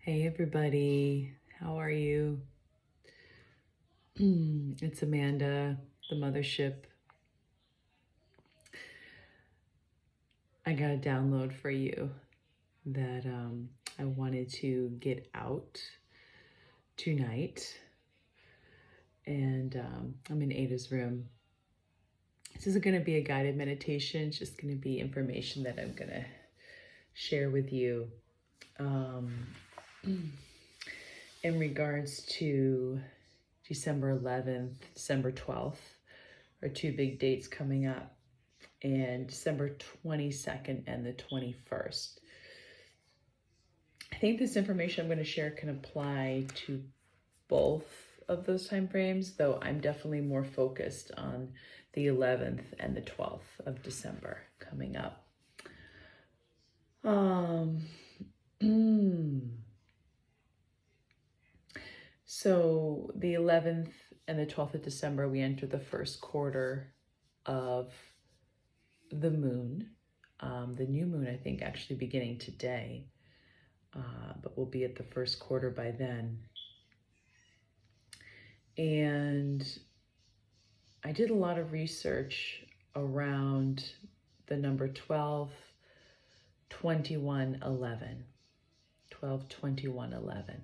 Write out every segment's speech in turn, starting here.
Hey everybody, how are you? It's Amanda, the mothership. I got a download for you that I wanted to get out tonight. And I'm in Ada's room. This isn't going to be a guided meditation, it's just going to be information that I'm going to share with you in regards to December 11th, December 12th, are two big dates coming up, and December 22nd and the 21st. I think this information I'm going to share can apply to both of those time frames, though I'm definitely more focused on the 11th and the 12th of December coming up. So the 11th and the 12th of December, we enter the first quarter of the moon. The new moon, I think, actually beginning today, but we'll be at the first quarter by then. And I did a lot of research around the number 12, 21, 11. 12, 21, 11.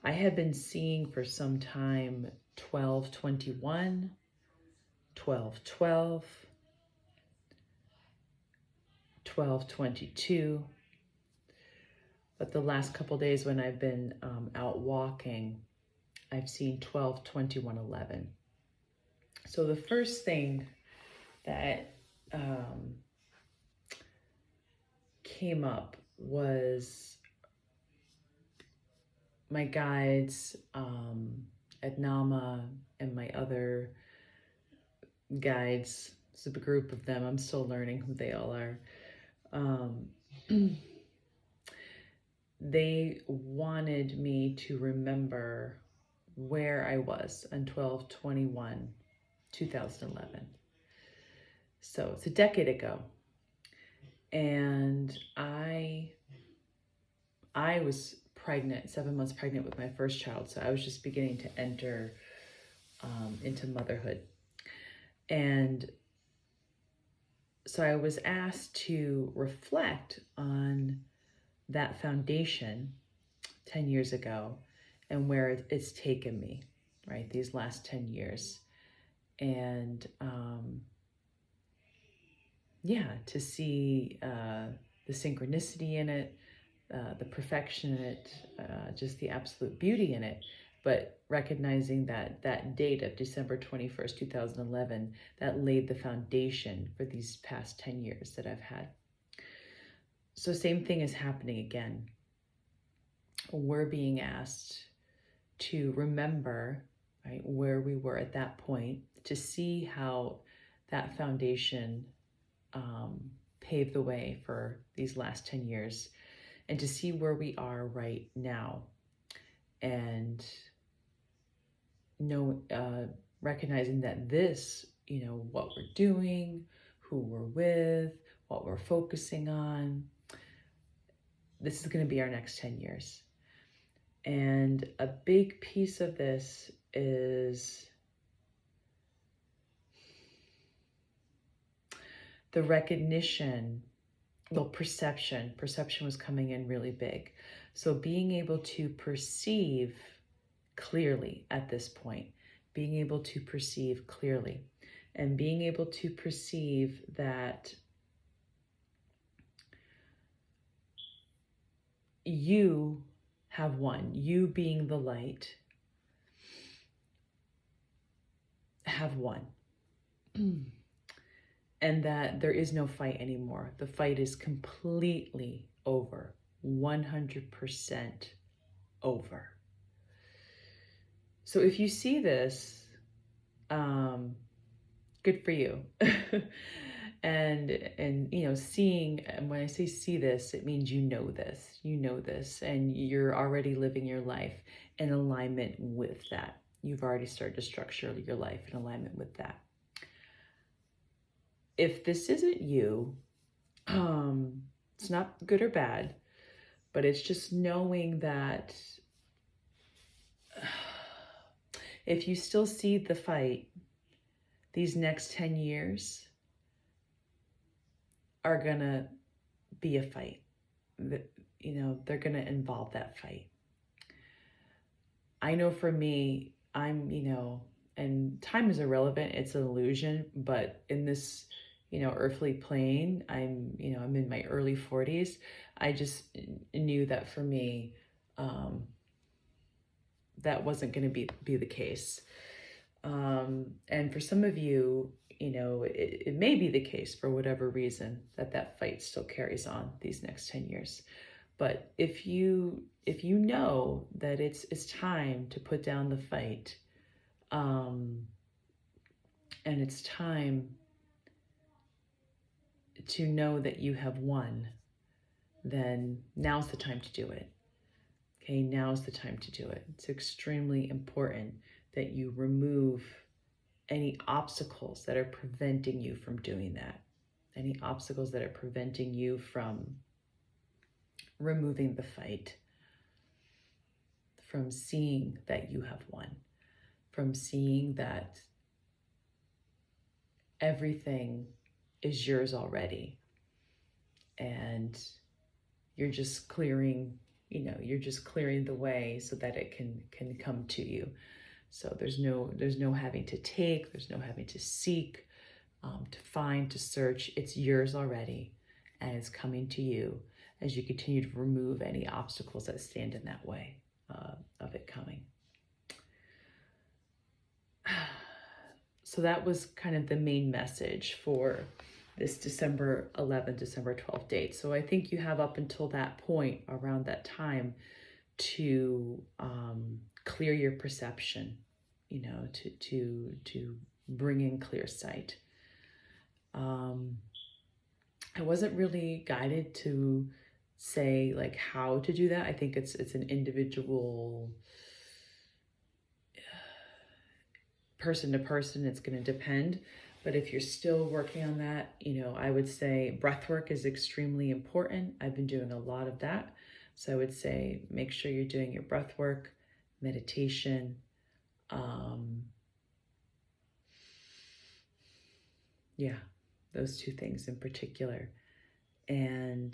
I had been seeing for some time 12, 21, 12, 12, 12, 22. But the last couple days when I've been out walking, I've seen 12, 21, 11. So the first thing that came up was my guides at Nama and my other guides. It's a group of them. I'm still learning who they all are. They wanted me to remember where I was on 12/21/2011. So it's a decade ago. And I was pregnant, 7 months pregnant with my first child. So I was just beginning to enter into motherhood. And so I was asked to reflect on that foundation 10 years ago and where it's taken me, right? These last 10 years. And to see the synchronicity in it, the perfection in it, just the absolute beauty in it, but recognizing that that date of December 21st, 2011, that laid the foundation for these past 10 years that I've had. So same thing is happening again. We're being asked to remember, right, where we were at that point, to see how that foundation paved the way for these last 10 years, and to see where we are right now, and recognizing that this, what we're doing, who we're with, what we're focusing on, this is going to be our next 10 years. And a big piece of this is the recognition, perception. Perception was coming in really big. So being able to perceive clearly at this point, being able to perceive clearly, and being able to perceive that you have won, you being the light, have won. And that there is no fight anymore. The fight is completely over, 100% over. So if you see this, good for you. and seeing, and when I say see this, it means you know this, and you're already living your life in alignment with that. You've already started to structure your life in alignment with that. If this isn't you, it's not good or bad, But it's just knowing that if you still see the fight, these next 10 years are gonna be a fight. You know, they're gonna involve that fight. I know for me, I'm, you know, and time is irrelevant, it's an illusion, but in this, you know, earthly plane, I'm, you know, I'm in my early 40s. I just knew that for me, that wasn't going to be the case. And for some of you, you know, it may be the case for whatever reason that that fight still carries on these next 10 years. But if you know that it's time to put down the fight, and it's time to know that you have won, then now's the time to do it. Okay, now's the time to do it. It's extremely important that you remove any obstacles that are preventing you from doing that. Any obstacles that are preventing you from removing the fight, from seeing that you have won, from seeing that everything is yours already, and you're just clearing, you know, you're just clearing the way so that it can come to you. So there's no having to take, there's no having to seek, to find, to search. It's yours already, and it's coming to you as you continue to remove any obstacles that stand in that way of it coming. So that was kind of the main message for this December 11th, December 12th date. So I think you have up until that point, around that time, to clear your perception, you know, to bring in clear sight. I wasn't really guided to say like how to do that. I think it's an individual, person to person. It's going to depend. But if you're still working on that, you know, I would say breath work is extremely important. I've been doing a lot of that. So I would say make sure you're doing your breath work, meditation, yeah, those two things in particular. And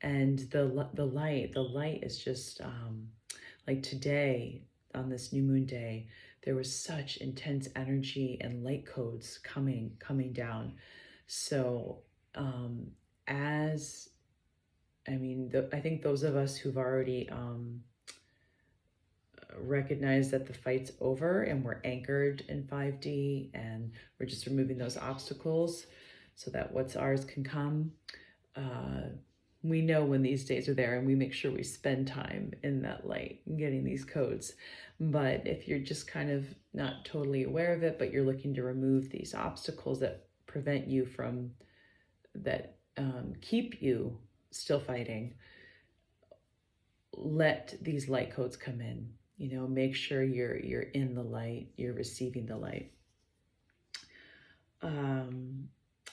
the light is just like today on this new moon day, there was such intense energy and light codes coming down. So I think those of us who've already recognized that the fight's over and we're anchored in 5D and we're just removing those obstacles so that what's ours can come, we know when these days are there, and we make sure we spend time in that light and getting these codes. But if you're just kind of not totally aware of it, but you're looking to remove these obstacles that prevent you from, that keep you still fighting, let these light codes come in. You know, make sure you're in the light, you're receiving the light.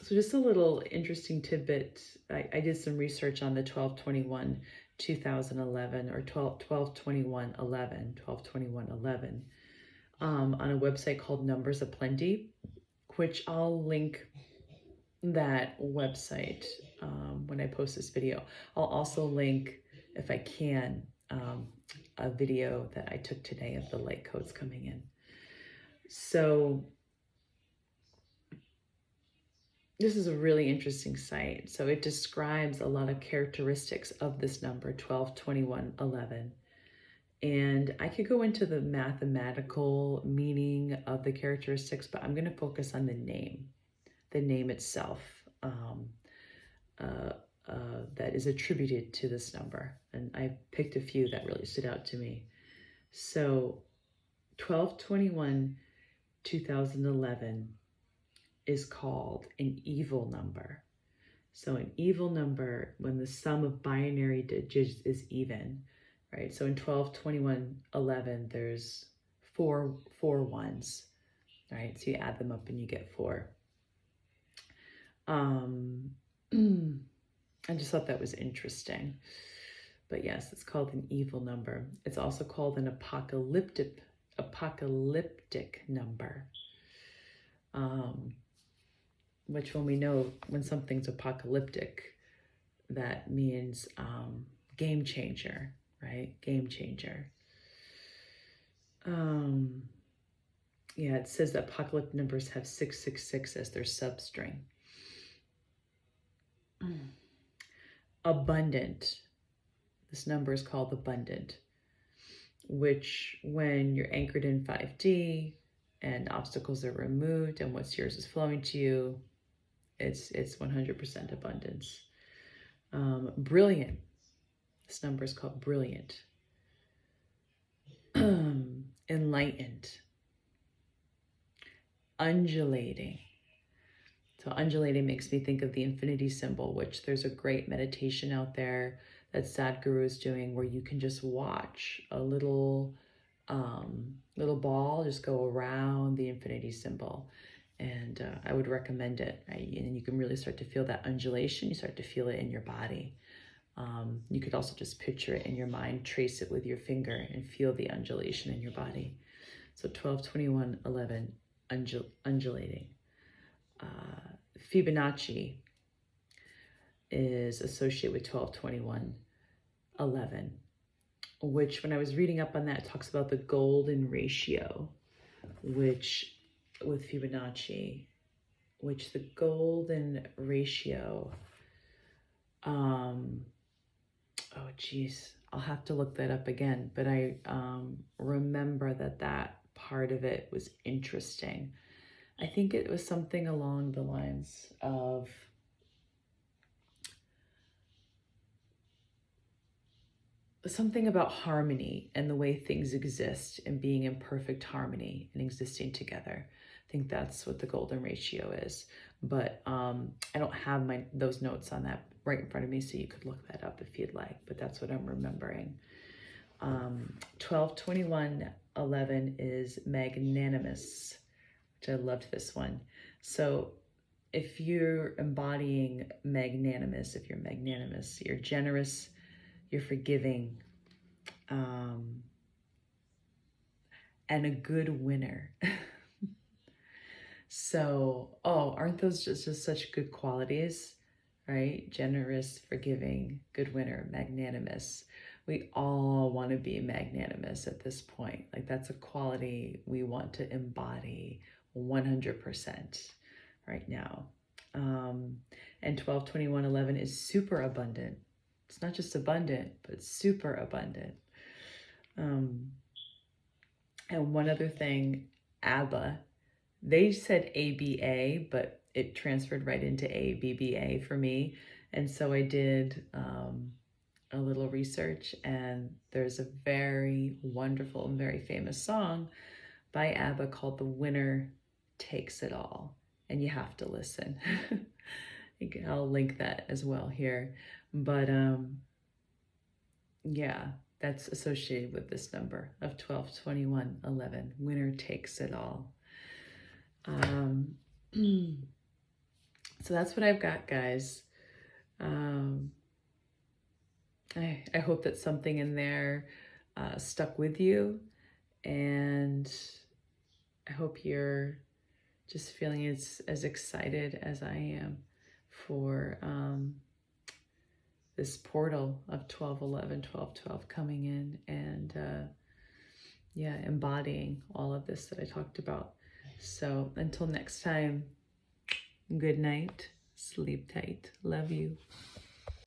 So just a little interesting tidbit. I did some research on the 12/21/2011 or 12/21/11 on a website called Numbers of Plenty, which I'll link that website when I post this video. I'll also link, if I can, a video that I took today of the light codes coming in. So this is a really interesting site. So it describes a lot of characteristics of this number, 12/21/11. And I could go into the mathematical meaning of the characteristics, but I'm going to focus on the name itself, that is attributed to this number. And I picked a few that really stood out to me. So 12/21/2011 is called an evil number. So an evil number when the sum of binary digits is even, right? So in 12/21/11, there's four ones, right? So you add them up and you get 4. I just thought that was interesting. But yes, it's called an evil number. It's also called an apocalyptic number. Which when we know when something's apocalyptic, that means game changer, right? Game changer. Yeah, it says that apocalyptic numbers have 666 as their substring. Abundant. This number is called abundant, which when you're anchored in 5D and obstacles are removed and what's yours is flowing to you, it's 100% abundance. Brilliant. This number is called brilliant. Enlightened. Undulating. So undulating makes me think of the infinity symbol, which there's a great meditation out there that Sadhguru is doing where you can just watch a little ball just go around the infinity symbol. And I would recommend it, right? And you can really start to feel that undulation. You start to feel it in your body. You could also just picture it in your mind, trace it with your finger and feel the undulation in your body. So 12, 21, 11, undulating. Fibonacci is associated with 12, 21, 11, which when I was reading up on that, it talks about the golden ratio, which with Fibonacci, which the golden ratio, oh geez, I'll have to look that up again, but I remember that part of it was interesting. I think it was something along the lines of something about harmony and the way things exist and being in perfect harmony and existing together. I think that's what the golden ratio is. But I don't have those notes on that right in front of me, so you could look that up if you'd like, but that's what I'm remembering. 12, 21, 11 is magnanimous, which I loved this one. So if you're embodying magnanimous, if you're magnanimous, you're generous, you're forgiving, and a good winner. So, aren't those just such good qualities, right? Generous, forgiving, good winner, magnanimous. We all want to be magnanimous at this point. Like that's a quality we want to embody 100% right now. And 12, 21, 11 is super abundant. It's not just abundant, but super abundant. And one other thing, ABBA, they said ABA, but it transferred right into ABBA for me. And so I did a little research, and there's a very wonderful and very famous song by ABBA called The Winner Takes It All. And you have to listen. I'll link that as well here. But yeah, that's associated with this number of 12, 21, 11. Winner takes it all. So that's what I've got, guys. I hope that something in there stuck with you, and I hope you're just feeling as excited as I am for this portal of 12-11, 12-12 coming in and yeah, embodying all of this that I talked about. So until next time, good night, sleep tight, love you.